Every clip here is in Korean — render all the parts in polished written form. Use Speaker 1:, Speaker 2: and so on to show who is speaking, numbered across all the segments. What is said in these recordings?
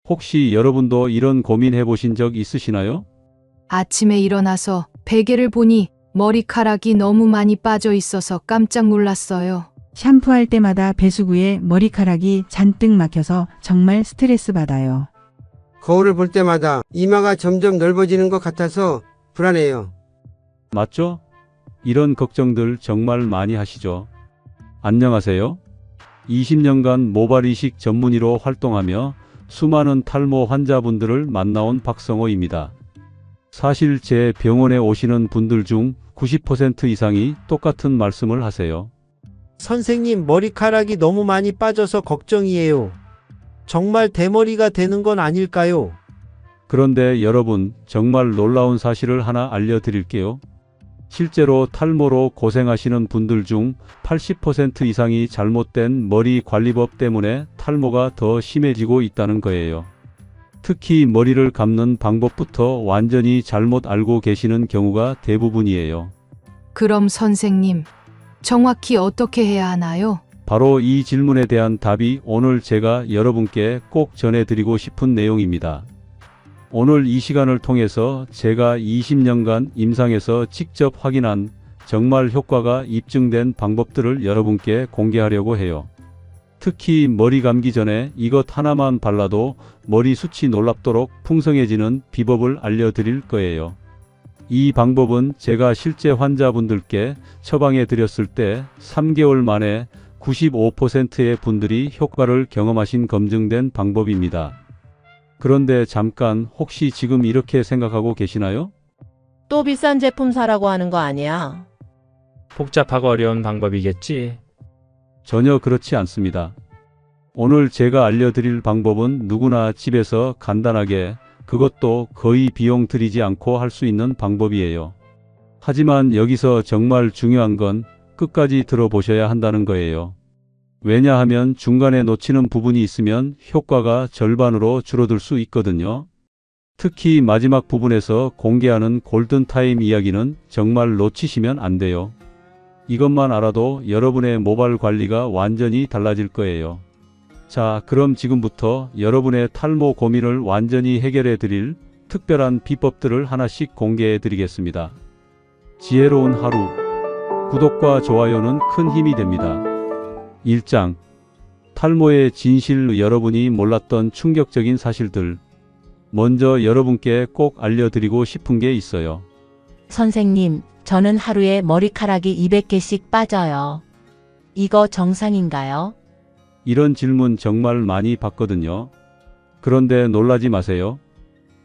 Speaker 1: 혹시 여러분도 이런 고민해 보신 적 있으시나요?
Speaker 2: 아침에 일어나서 베개를 보니 머리카락이 너무 많이 빠져 있어서 깜짝 놀랐어요.
Speaker 3: 샴푸할 때마다 배수구에 머리카락이 잔뜩 막혀서 정말 스트레스 받아요.
Speaker 4: 거울을 볼 때마다 이마가 점점 넓어지는 것 같아서 불안해요.
Speaker 1: 맞죠? 이런 걱정들 정말 많이 하시죠? 안녕하세요. 20년간 모발 이식 전문의로 활동하며 수많은 탈모 환자분들을 만나온 박성호입니다. 사실 제 병원에 오시는 분들 중 90% 이상이 똑같은 말씀을 하세요.
Speaker 5: 선생님, 머리카락이 너무 많이 빠져서 걱정이에요. 정말 대머리가 되는 건 아닐까요?
Speaker 1: 그런데 여러분, 정말 놀라운 사실을 하나 알려드릴게요. 실제로 탈모로 고생하시는 분들 중 80% 이상이 잘못된 머리 관리법 때문에 탈모가 더 심해지고 있다는 거예요. 특히 머리를 감는 방법부터 완전히 잘못 알고 계시는 경우가 대부분이에요.
Speaker 2: 그럼 선생님, 정확히 어떻게 해야 하나요?
Speaker 1: 바로 이 질문에 대한 답이 오늘 제가 여러분께 꼭 전해드리고 싶은 내용입니다. 오늘 이 시간을 통해서 제가 20년간 임상에서 직접 확인한 정말 효과가 입증된 방법들을 여러분께 공개하려고 해요. 특히 머리 감기 전에 이것 하나만 발라도 머리숱이 놀랍도록 풍성해지는 비법을 알려드릴 거예요. 이 방법은 제가 실제 환자분들께 처방해 드렸을 때 3개월 만에 95%의 분들이 효과를 경험하신 검증된 방법입니다. 그런데 잠깐, 혹시 지금 이렇게 생각하고 계시나요?
Speaker 6: 또 비싼 제품 사라고 하는 거 아니야?
Speaker 7: 복잡하고 어려운 방법이겠지.
Speaker 1: 전혀 그렇지 않습니다. 오늘 제가 알려드릴 방법은 누구나 집에서 간단하게, 그것도 거의 비용 들이지 않고 할 수 있는 방법이에요. 하지만 여기서 정말 중요한 건 끝까지 들어보셔야 한다는 거예요. 왜냐하면 중간에 놓치는 부분이 있으면 효과가 절반으로 줄어들 수 있거든요. 특히 마지막 부분에서 공개하는 골든타임 이야기는 정말 놓치시면 안 돼요. 이것만 알아도 여러분의 모발 관리가 완전히 달라질 거예요. 자, 그럼 지금부터 여러분의 탈모 고민을 완전히 해결해 드릴 특별한 비법들을 하나씩 공개해 드리겠습니다. 지혜로운 하루. 구독과 좋아요는 큰 힘이 됩니다. 1장. 탈모의 진실, 여러분이 몰랐던 충격적인 사실들. 먼저 여러분께 꼭 알려드리고 싶은 게 있어요.
Speaker 6: 선생님, 저는 하루에 머리카락이 200개씩 빠져요. 이거 정상인가요?
Speaker 1: 이런 질문 정말 많이 받거든요. 그런데 놀라지 마세요.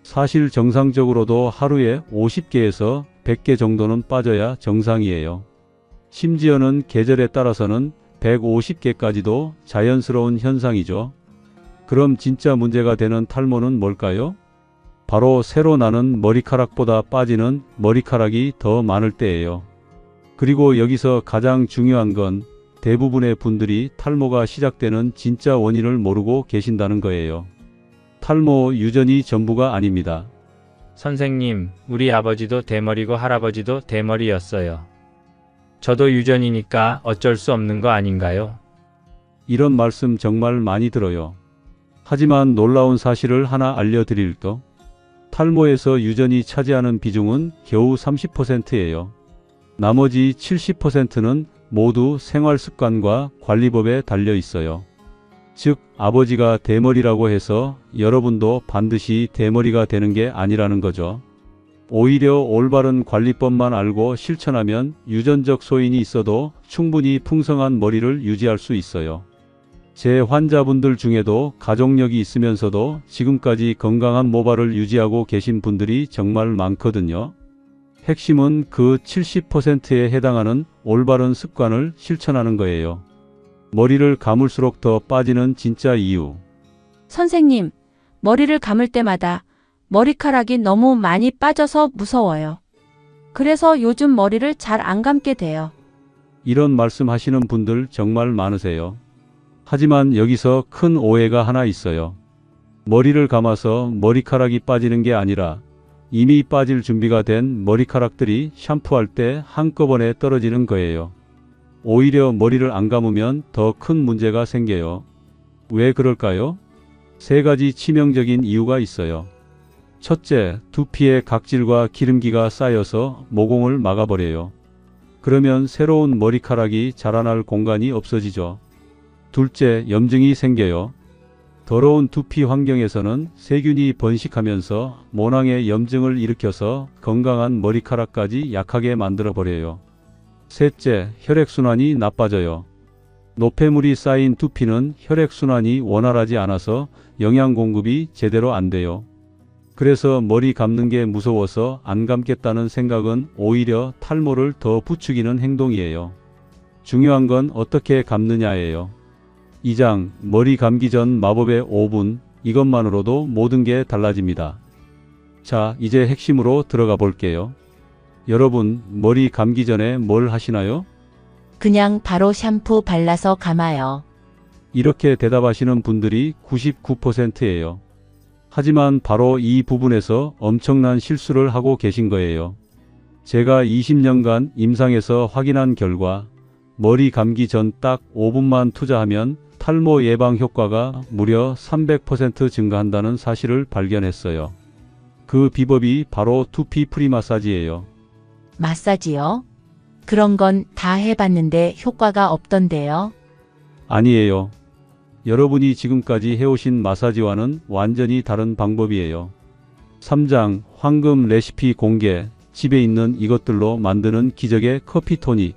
Speaker 1: 사실 정상적으로도 하루에 50개에서 100개 정도는 빠져야 정상이에요. 심지어는 계절에 따라서는 150개까지도 자연스러운 현상이죠. 그럼 진짜 문제가 되는 탈모는 뭘까요? 바로 새로 나는 머리카락보다 빠지는 머리카락이 더 많을 때예요. 그리고 여기서 가장 중요한 건 대부분의 분들이 탈모가 시작되는 진짜 원인을 모르고 계신다는 거예요. 탈모 유전이 전부가 아닙니다.
Speaker 7: 선생님, 우리 아버지도 대머리고 할아버지도 대머리였어요. 저도 유전이니까 어쩔 수 없는 거 아닌가요?
Speaker 1: 이런 말씀 정말 많이 들어요. 하지만 놀라운 사실을 하나 알려드릴게요. 탈모에서 유전이 차지하는 비중은 겨우 30%예요. 나머지 70%는 모두 생활 습관과 관리법에 달려 있어요. 즉, 아버지가 대머리라고 해서 여러분도 반드시 대머리가 되는 게 아니라는 거죠. 오히려 올바른 관리법만 알고 실천하면 유전적 소인이 있어도 충분히 풍성한 머리를 유지할 수 있어요. 제 환자분들 중에도 가족력이 있으면서도 지금까지 건강한 모발을 유지하고 계신 분들이 정말 많거든요. 핵심은 그 70%에 해당하는 올바른 습관을 실천하는 거예요. 머리를 감을수록 더 빠지는 진짜 이유.
Speaker 8: 선생님, 머리를 감을 때마다 머리카락이 너무 많이 빠져서 무서워요. 그래서 요즘 머리를 잘 안 감게 돼요.
Speaker 1: 이런 말씀 하시는 분들 정말 많으세요. 하지만 여기서 큰 오해가 하나 있어요. 머리를 감아서 머리카락이 빠지는 게 아니라 이미 빠질 준비가 된 머리카락들이 샴푸할 때 한꺼번에 떨어지는 거예요. 오히려 머리를 안 감으면 더 큰 문제가 생겨요. 왜 그럴까요? 세 가지 치명적인 이유가 있어요. 첫째, 두피에 각질과 기름기가 쌓여서 모공을 막아버려요. 그러면 새로운 머리카락이 자라날 공간이 없어지죠. 둘째, 염증이 생겨요. 더러운 두피 환경에서는 세균이 번식하면서 모낭에 염증을 일으켜서 건강한 머리카락까지 약하게 만들어버려요. 셋째, 혈액순환이 나빠져요. 노폐물이 쌓인 두피는 혈액순환이 원활하지 않아서 영양 공급이 제대로 안 돼요. 그래서 머리 감는 게 무서워서 안 감겠다는 생각은 오히려 탈모를 더 부추기는 행동이에요. 중요한 건 어떻게 감느냐예요. 2장, 머리 감기 전 마법의 5분, 이것만으로도 모든 게 달라집니다. 자, 이제 핵심으로 들어가 볼게요. 여러분, 머리 감기 전에 뭘 하시나요?
Speaker 8: 그냥 바로 샴푸 발라서 감아요.
Speaker 1: 이렇게 대답하시는 분들이 99%예요. 하지만 바로 이 부분에서 엄청난 실수를 하고 계신 거예요. 제가 20년간 임상에서 확인한 결과 머리 감기 전 딱 5분만 투자하면 탈모 예방 효과가 무려 300% 증가한다는 사실을 발견했어요. 그 비법이 바로 두피 프리 마사지예요.
Speaker 8: 마사지요? 그런 건 다 해봤는데 효과가 없던데요.
Speaker 1: 아니에요. 여러분이 지금까지 해오신 마사지와는 완전히 다른 방법이에요. 3장, 황금 레시피 공개, 집에 있는 이것들로 만드는 기적의 커피 토닉.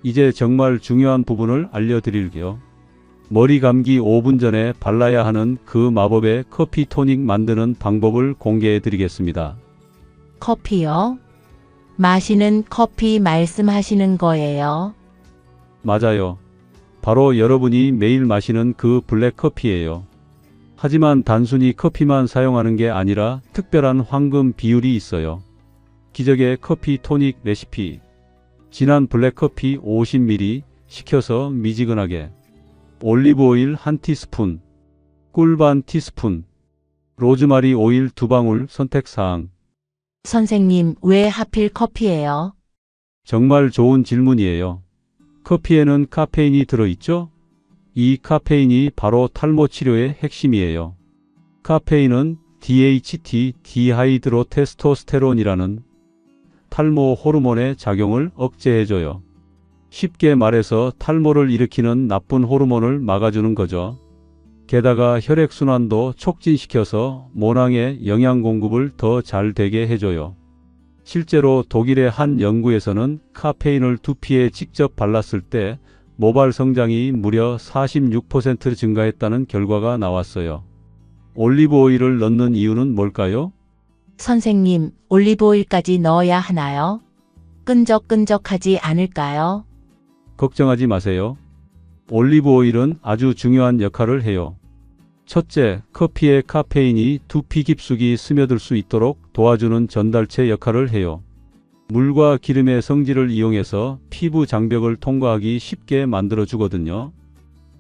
Speaker 1: 이제 정말 중요한 부분을 알려드릴게요. 머리 감기 5분 전에 발라야 하는 그 마법의 커피 토닉 만드는 방법을 공개해 드리겠습니다.
Speaker 8: 커피요? 마시는 커피 말씀하시는 거예요?
Speaker 1: 맞아요. 바로 여러분이 매일 마시는 그 블랙커피예요. 하지만 단순히 커피만 사용하는 게 아니라 특별한 황금 비율이 있어요. 기적의 커피 토닉 레시피. 진한 블랙커피 50ml 식혀서 미지근하게. 올리브오일 1티스푼, 꿀 반 티스푼, 로즈마리 오일 2방울 선택사항.
Speaker 8: 선생님, 왜 하필 커피예요?
Speaker 1: 정말 좋은 질문이에요. 커피에는 카페인이 들어있죠? 이 카페인이 바로 탈모 치료의 핵심이에요. 카페인은 DHT, 디하이드로테스토스테론이라는 탈모 호르몬의 작용을 억제해줘요. 쉽게 말해서 탈모를 일으키는 나쁜 호르몬을 막아주는 거죠. 게다가 혈액순환도 촉진시켜서 모낭에 영양 공급을 더 잘 되게 해줘요. 실제로 독일의 한 연구에서는 카페인을 두피에 직접 발랐을 때 모발 성장이 무려 46% 증가했다는 결과가 나왔어요. 올리브 오일을 넣는 이유는 뭘까요?
Speaker 8: 선생님, 올리브오일까지 넣어야 하나요? 끈적끈적하지 않을까요?
Speaker 1: 걱정하지 마세요. 올리브 오일은 아주 중요한 역할을 해요. 첫째, 커피의 카페인이 두피 깊숙이 스며들 수 있도록 도와주는 전달체 역할을 해요. 물과 기름의 성질을 이용해서 피부 장벽을 통과하기 쉽게 만들어주거든요.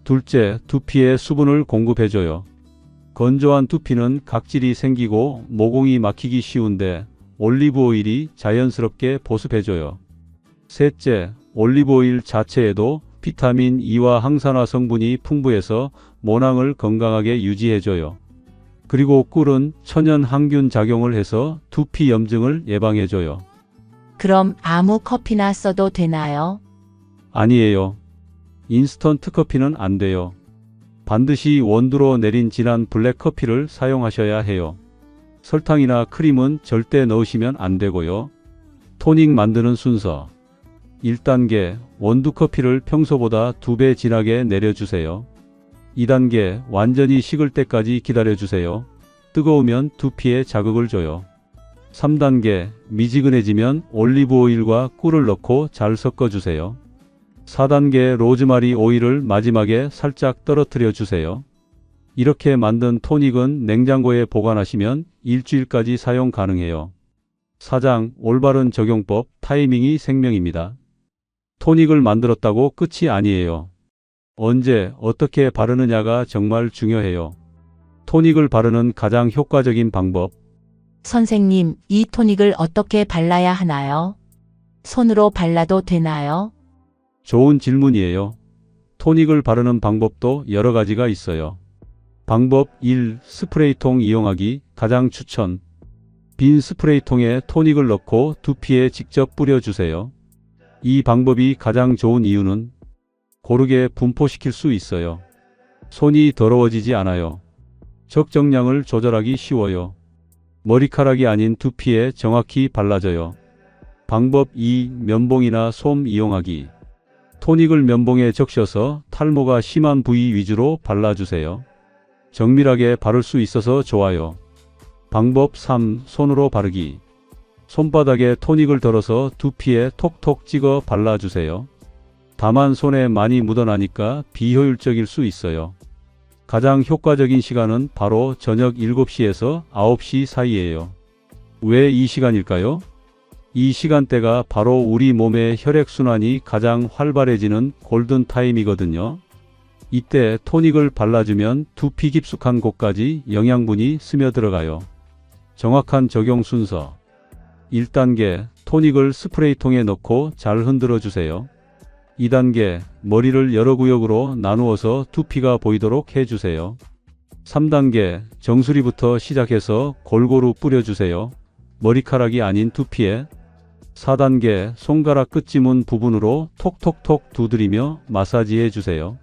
Speaker 1: 둘째, 두피에 수분을 공급해줘요. 건조한 두피는 각질이 생기고 모공이 막히기 쉬운데 올리브 오일이 자연스럽게 보습해줘요. 셋째, 올리브 오일 자체에도 비타민 E와 항산화 성분이 풍부해서 모낭을 건강하게 유지해줘요. 그리고 꿀은 천연 항균 작용을 해서 두피 염증을 예방해줘요.
Speaker 8: 그럼 아무 커피나 써도 되나요?
Speaker 1: 아니에요. 인스턴트 커피는 안 돼요. 반드시 원두로 내린 진한 블랙커피를 사용하셔야 해요. 설탕이나 크림은 절대 넣으시면 안 되고요. 토닉 만드는 순서. 1단계, 원두 커피를 평소보다 2배 진하게 내려주세요. 2단계, 완전히 식을 때까지 기다려주세요. 뜨거우면 두피에 자극을 줘요. 3단계, 미지근해지면 올리브 오일과 꿀을 넣고 잘 섞어주세요. 4단계, 로즈마리 오일을 마지막에 살짝 떨어뜨려 주세요. 이렇게 만든 토닉은 냉장고에 보관하시면 일주일까지 사용 가능해요. 4장, 올바른 적용법, 타이밍이 생명입니다. 토닉을 만들었다고 끝이 아니에요. 언제, 어떻게 바르느냐가 정말 중요해요. 토닉을 바르는 가장 효과적인 방법.
Speaker 8: 선생님, 이 토닉을 어떻게 발라야 하나요? 손으로 발라도 되나요?
Speaker 1: 좋은 질문이에요. 토닉을 바르는 방법도 여러 가지가 있어요. 방법 1. 스프레이통 이용하기 가장 추천. 빈 스프레이통에 토닉을 넣고 두피에 직접 뿌려주세요. 이 방법이 가장 좋은 이유는 고르게 분포시킬 수 있어요. 손이 더러워지지 않아요. 적정량을 조절하기 쉬워요. 머리카락이 아닌 두피에 정확히 발라져요. 방법 2. 면봉이나 솜 이용하기. 토닉을 면봉에 적셔서 탈모가 심한 부위 위주로 발라주세요. 정밀하게 바를 수 있어서 좋아요. 방법 3. 손으로 바르기. 손바닥에 토닉을 덜어서 두피에 톡톡 찍어 발라주세요. 다만 손에 많이 묻어나니까 비효율적일 수 있어요. 가장 효과적인 시간은 바로 저녁 7시에서 9시 사이예요. 왜 이 시간일까요? 이 시간대가 바로 우리 몸의 혈액순환이 가장 활발해지는 골든타임이거든요. 이때 토닉을 발라주면 두피 깊숙한 곳까지 영양분이 스며들어가요. 정확한 적용 순서. 1단계, 토닉을 스프레이통에 넣고 잘 흔들어 주세요. 2단계, 머리를 여러 구역으로 나누어서 두피가 보이도록 해주세요. 3단계, 정수리부터 시작해서 골고루 뿌려주세요. 머리카락이 아닌 두피에. 4단계, 손가락 끝지문 부분으로 톡톡톡 두드리며 마사지해 주세요.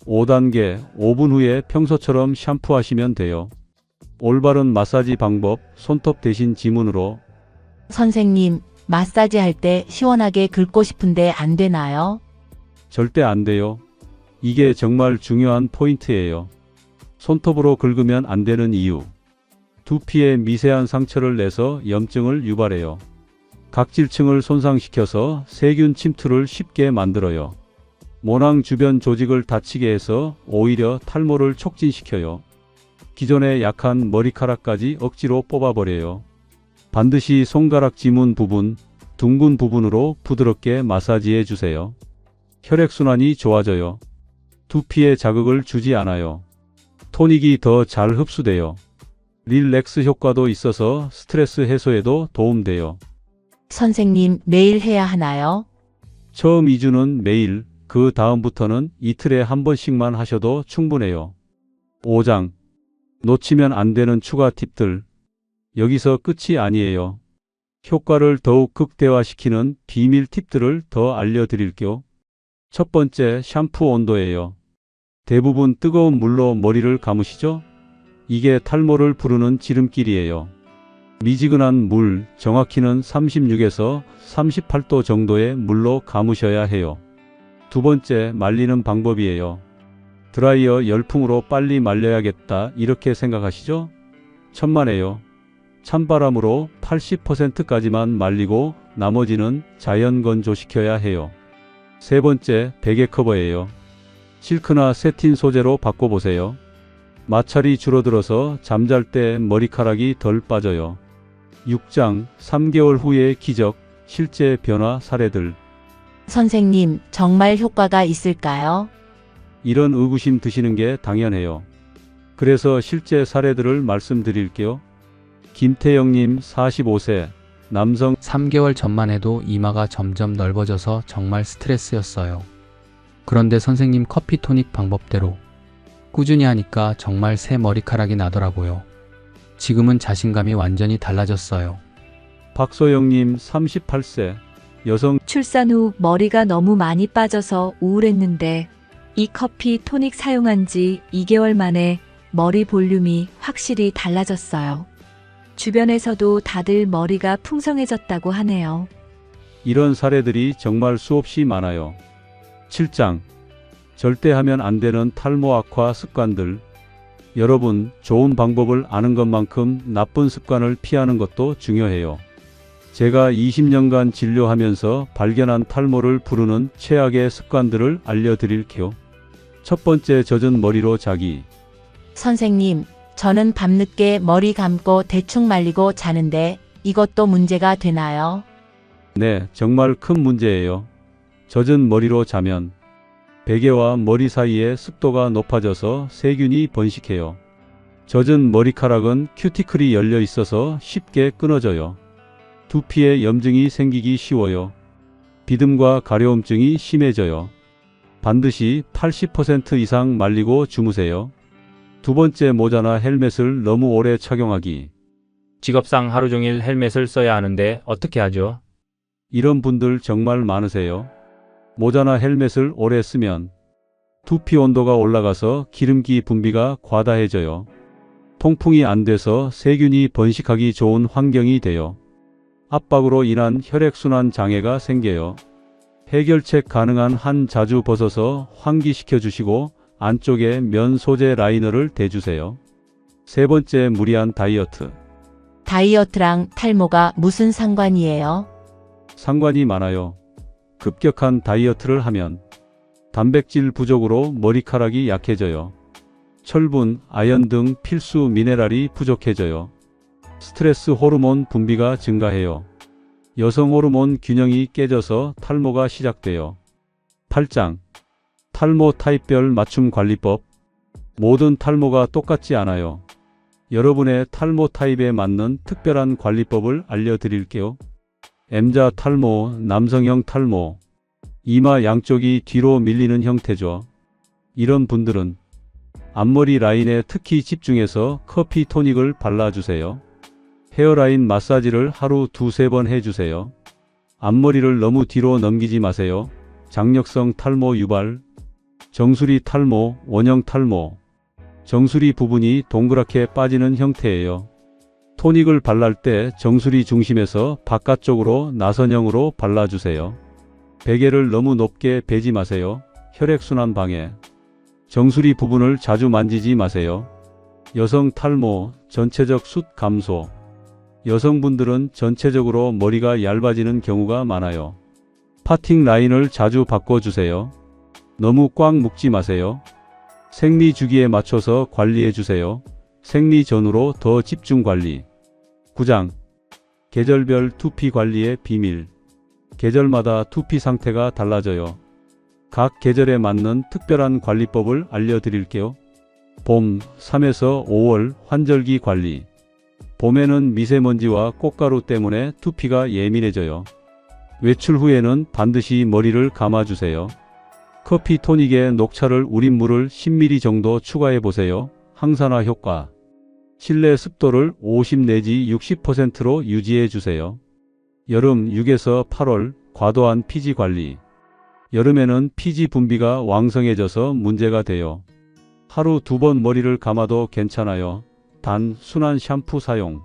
Speaker 1: 5단계, 5분 후에 평소처럼 샴푸하시면 돼요. 올바른 마사지 방법, 손톱 대신 지문으로.
Speaker 8: 선생님, 마사지 할 때 시원하게 긁고 싶은데 안 되나요?
Speaker 1: 절대 안 돼요. 이게 정말 중요한 포인트예요. 손톱으로 긁으면 안 되는 이유. 두피에 미세한 상처를 내서 염증을 유발해요. 각질층을 손상시켜서 세균 침투를 쉽게 만들어요. 모낭 주변 조직을 다치게 해서 오히려 탈모를 촉진시켜요. 기존에 약한 머리카락까지 억지로 뽑아버려요. 반드시 손가락 지문 부분, 둥근 부분으로 부드럽게 마사지해 주세요. 혈액순환이 좋아져요. 두피에 자극을 주지 않아요. 토닉이 더 잘 흡수돼요. 릴렉스 효과도 있어서 스트레스 해소에도 도움돼요.
Speaker 8: 선생님, 매일 해야 하나요?
Speaker 1: 처음 2주는 매일, 그 다음부터는 이틀에 한 번씩만 하셔도 충분해요. 5장. 놓치면 안 되는 추가 팁들. 여기서 끝이 아니에요. 효과를 더욱 극대화시키는 비밀 팁들을 더 알려드릴게요. 첫 번째, 샴푸 온도예요. 대부분 뜨거운 물로 머리를 감으시죠? 이게 탈모를 부르는 지름길이에요. 미지근한 물, 정확히는 36에서 38도 정도의 물로 감으셔야 해요. 두 번째, 말리는 방법이에요. 드라이어 열풍으로 빨리 말려야겠다 이렇게 생각하시죠? 천만에요. 찬바람으로 80%까지만 말리고 나머지는 자연 건조시켜야 해요. 세 번째, 베개 커버예요. 실크나 세틴 소재로 바꿔보세요. 마찰이 줄어들어서 잠잘 때 머리카락이 덜 빠져요. 6장, 3개월 후의 기적, 실제 변화 사례들.
Speaker 8: 선생님, 정말 효과가 있을까요?
Speaker 1: 이런 의구심 드시는 게 당연해요. 그래서 실제 사례들을 말씀드릴게요. 김태영님 45세, 남성
Speaker 9: 3개월 전만 해도 이마가 점점 넓어져서 정말 스트레스였어요. 그런데 선생님 커피 토닉 방법대로 꾸준히 하니까 정말 새 머리카락이 나더라고요. 지금은 자신감이 완전히 달라졌어요.
Speaker 1: 박소영님 38세, 여성
Speaker 10: 출산 후 머리가 너무 많이 빠져서 우울했는데 이 커피 토닉 사용한 지 2개월 만에 머리 볼륨이 확실히 달라졌어요. 주변에서도 다들 머리가 풍성해졌다고 하네요.
Speaker 1: 이런 사례들이 정말 수없이 많아요. 7장, 절대 하면 안 되는 탈모 악화 습관들. 여러분, 좋은 방법을 아는 것만큼 나쁜 습관을 피하는 것도 중요해요. 제가 20년간 진료하면서 발견한 탈모를 부르는 최악의 습관들을 알려드릴게요. 첫 번째, 젖은 머리로 자기.
Speaker 8: 선생님, 저는 밤늦게 머리 감고 대충 말리고 자는데 이것도 문제가 되나요?
Speaker 1: 네, 정말 큰 문제예요. 젖은 머리로 자면 베개와 머리 사이의 습도가 높아져서 세균이 번식해요. 젖은 머리카락은 큐티클이 열려 있어서 쉽게 끊어져요. 두피에 염증이 생기기 쉬워요. 비듬과 가려움증이 심해져요. 반드시 80% 이상 말리고 주무세요. 두 번째, 모자나 헬멧을 너무 오래 착용하기.
Speaker 7: 직업상 하루 종일 헬멧을 써야 하는데 어떻게 하죠?
Speaker 1: 이런 분들 정말 많으세요. 모자나 헬멧을 오래 쓰면 두피 온도가 올라가서 기름기 분비가 과다해져요. 통풍이 안 돼서 세균이 번식하기 좋은 환경이 돼요. 압박으로 인한 혈액순환 장애가 생겨요. 해결책 가능한 한 자주 벗어서 환기시켜 주시고 안쪽에 면 소재 라이너를 대주세요. 세 번째, 무리한 다이어트.
Speaker 6: 다이어트랑 탈모가 무슨 상관이에요?
Speaker 1: 상관이 많아요. 급격한 다이어트를 하면 단백질 부족으로 머리카락이 약해져요. 철분, 아연 등 필수 미네랄이 부족해져요. 스트레스 호르몬 분비가 증가해요. 여성 호르몬 균형이 깨져서 탈모가 시작돼요. 8장. 탈모 타입별 맞춤 관리법. 모든 탈모가 똑같지 않아요. 여러분의 탈모 타입에 맞는 특별한 관리법을 알려드릴게요. M자 탈모, 남성형 탈모. 이마 양쪽이 뒤로 밀리는 형태죠. 이런 분들은 앞머리 라인에 특히 집중해서 커피 토닉을 발라주세요. 헤어라인 마사지를 하루 2-3번 해주세요. 앞머리를 너무 뒤로 넘기지 마세요. 장력성 탈모 유발. 정수리 탈모, 원형 탈모. 정수리 부분이 동그랗게 빠지는 형태예요. 토닉을 발랄 때 정수리 중심에서 바깥쪽으로 나선형으로 발라주세요. 베개를 너무 높게 베지 마세요. 혈액순환 방해. 정수리 부분을 자주 만지지 마세요. 여성 탈모, 전체적 숱 감소. 여성분들은 전체적으로 머리가 얇아지는 경우가 많아요. 파팅 라인을 자주 바꿔주세요. 너무 꽉 묶지 마세요. 생리 주기에 맞춰서 관리해 주세요. 생리 전후로 더 집중 관리. 9장. 계절별 두피 관리의 비밀. 계절마다 두피 상태가 달라져요. 각 계절에 맞는 특별한 관리법을 알려드릴게요. 봄, 3에서 5월 환절기 관리. 봄에는 미세먼지와 꽃가루 때문에 두피가 예민해져요. 외출 후에는 반드시 머리를 감아주세요. 커피 토닉에 녹차를 우린 물을 10ml 정도 추가해 보세요. 항산화 효과. 실내 습도를 50 내지 60%로 유지해 주세요. 여름 6에서 8월 과도한 피지 관리. 여름에는 피지 분비가 왕성해져서 문제가 돼요. 하루 2번 머리를 감아도 괜찮아요. 단 순한 샴푸 사용.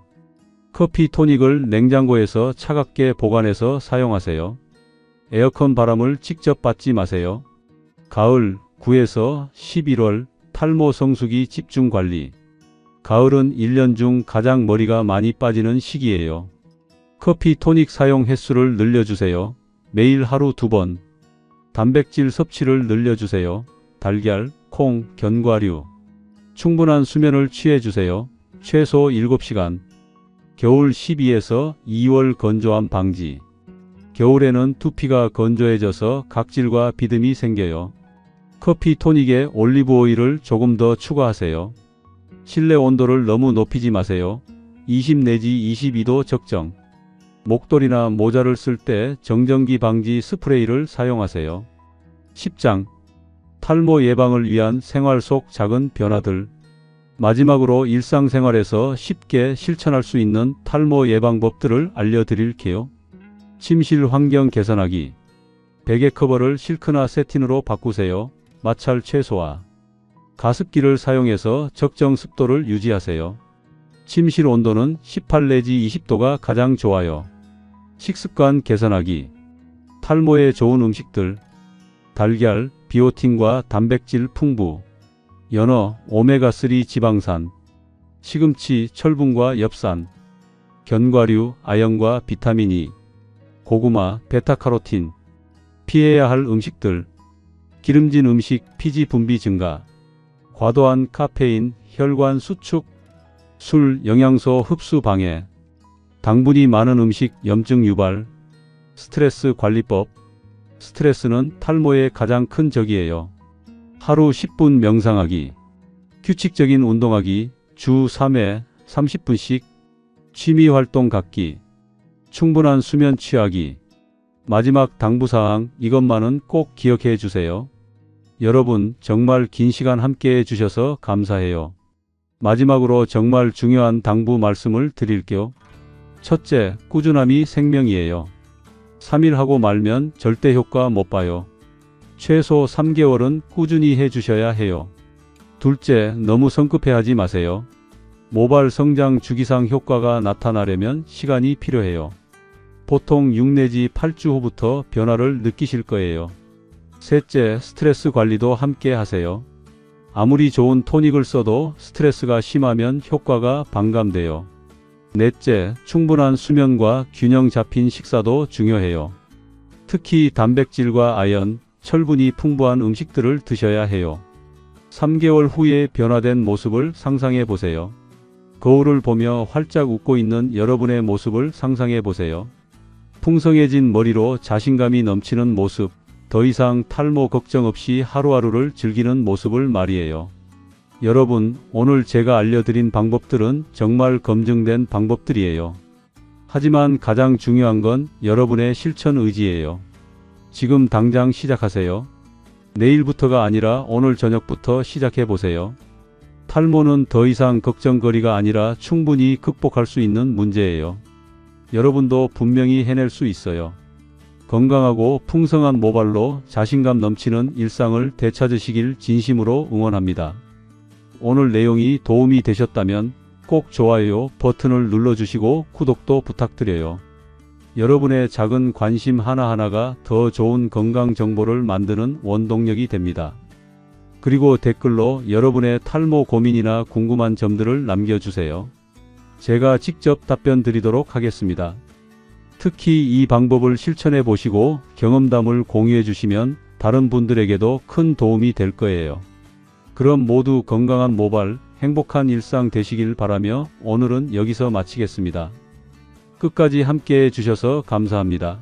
Speaker 1: 커피 토닉을 냉장고에서 차갑게 보관해서 사용하세요. 에어컨 바람을 직접 받지 마세요. 가을 9에서 11월 탈모 성수기 집중 관리. 가을은 1년 중 가장 머리가 많이 빠지는 시기예요. 커피 토닉 사용 횟수를 늘려주세요. 매일 하루 2번. 단백질 섭취를 늘려주세요. 달걀, 콩, 견과류. 충분한 수면을 취해주세요. 최소 7시간. 겨울 12에서 2월 건조함 방지. 겨울에는 두피가 건조해져서 각질과 비듬이 생겨요. 커피 토닉에 올리브 오일을 조금 더 추가하세요. 실내 온도를 너무 높이지 마세요. 20 내지 22도 적정. 목도리나 모자를 쓸 때 정전기 방지 스프레이를 사용하세요. 10장. 탈모 예방을 위한 생활 속 작은 변화들. 마지막으로 일상생활에서 쉽게 실천할 수 있는 탈모 예방법들을 알려드릴게요. 침실 환경 개선하기. 베개 커버를 실크나 세틴으로 바꾸세요. 마찰 최소화. 가습기를 사용해서 적정 습도를 유지하세요. 침실 온도는 18 내지 20도가 가장 좋아요. 식습관 개선하기. 탈모에 좋은 음식들. 달걀, 비오틴과 단백질 풍부. 연어, 오메가3 지방산. 시금치, 철분과 엽산. 견과류, 아연과 비타민 E. 고구마, 베타카로틴. 피해야 할 음식들. 기름진 음식, 피지 분비 증가. 과도한 카페인, 혈관 수축. 술, 영양소 흡수 방해. 당분이 많은 음식, 염증 유발. 스트레스 관리법. 스트레스는 탈모의 가장 큰 적이에요. 하루 10분 명상하기. 규칙적인 운동하기. 주 3회 30분씩. 취미활동 갖기. 충분한 수면 취하기. 마지막 당부사항, 이것만은 꼭 기억해 주세요. 여러분 정말 긴 시간 함께 해 주셔서 감사해요. 마지막으로 정말 중요한 당부 말씀을 드릴게요. 첫째, 꾸준함이 생명이에요. 3일 하고 말면 절대 효과 못 봐요. 최소 3개월은 꾸준히 해주셔야 해요. 둘째, 너무 성급해하지 마세요. 모발 성장 주기상 효과가 나타나려면 시간이 필요해요. 보통 6 내지 8주 후부터 변화를 느끼실 거예요. 셋째, 스트레스 관리도 함께 하세요. 아무리 좋은 토닉을 써도 스트레스가 심하면 효과가 반감돼요. 넷째, 충분한 수면과 균형 잡힌 식사도 중요해요. 특히 단백질과 아연, 철분이 풍부한 음식들을 드셔야 해요. 3개월 후에 변화된 모습을 상상해 보세요. 거울을 보며 활짝 웃고 있는 여러분의 모습을 상상해 보세요. 풍성해진 머리로 자신감이 넘치는 모습, 더 이상 탈모 걱정 없이 하루하루를 즐기는 모습을 말이에요. 여러분, 오늘 제가 알려드린 방법들은 정말 검증된 방법들이에요. 하지만 가장 중요한 건 여러분의 실천 의지예요. 지금 당장 시작하세요. 내일부터가 아니라 오늘 저녁부터 시작해 보세요. 탈모는 더 이상 걱정거리가 아니라 충분히 극복할 수 있는 문제예요. 여러분도 분명히 해낼 수 있어요. 건강하고 풍성한 모발로 자신감 넘치는 일상을 되찾으시길 진심으로 응원합니다. 오늘 내용이 도움이 되셨다면 꼭 좋아요 버튼을 눌러주시고 구독도 부탁드려요. 여러분의 작은 관심 하나하나가 더 좋은 건강 정보를 만드는 원동력이 됩니다. 그리고 댓글로 여러분의 탈모 고민이나 궁금한 점들을 남겨주세요. 제가 직접 답변 드리도록 하겠습니다. 특히 이 방법을 실천해 보시고 경험담을 공유해 주시면 다른 분들에게도 큰 도움이 될 거예요. 그럼 모두 건강한 모발, 행복한 일상 되시길 바라며 오늘은 여기서 마치겠습니다. 끝까지 함께 해 주셔서 감사합니다.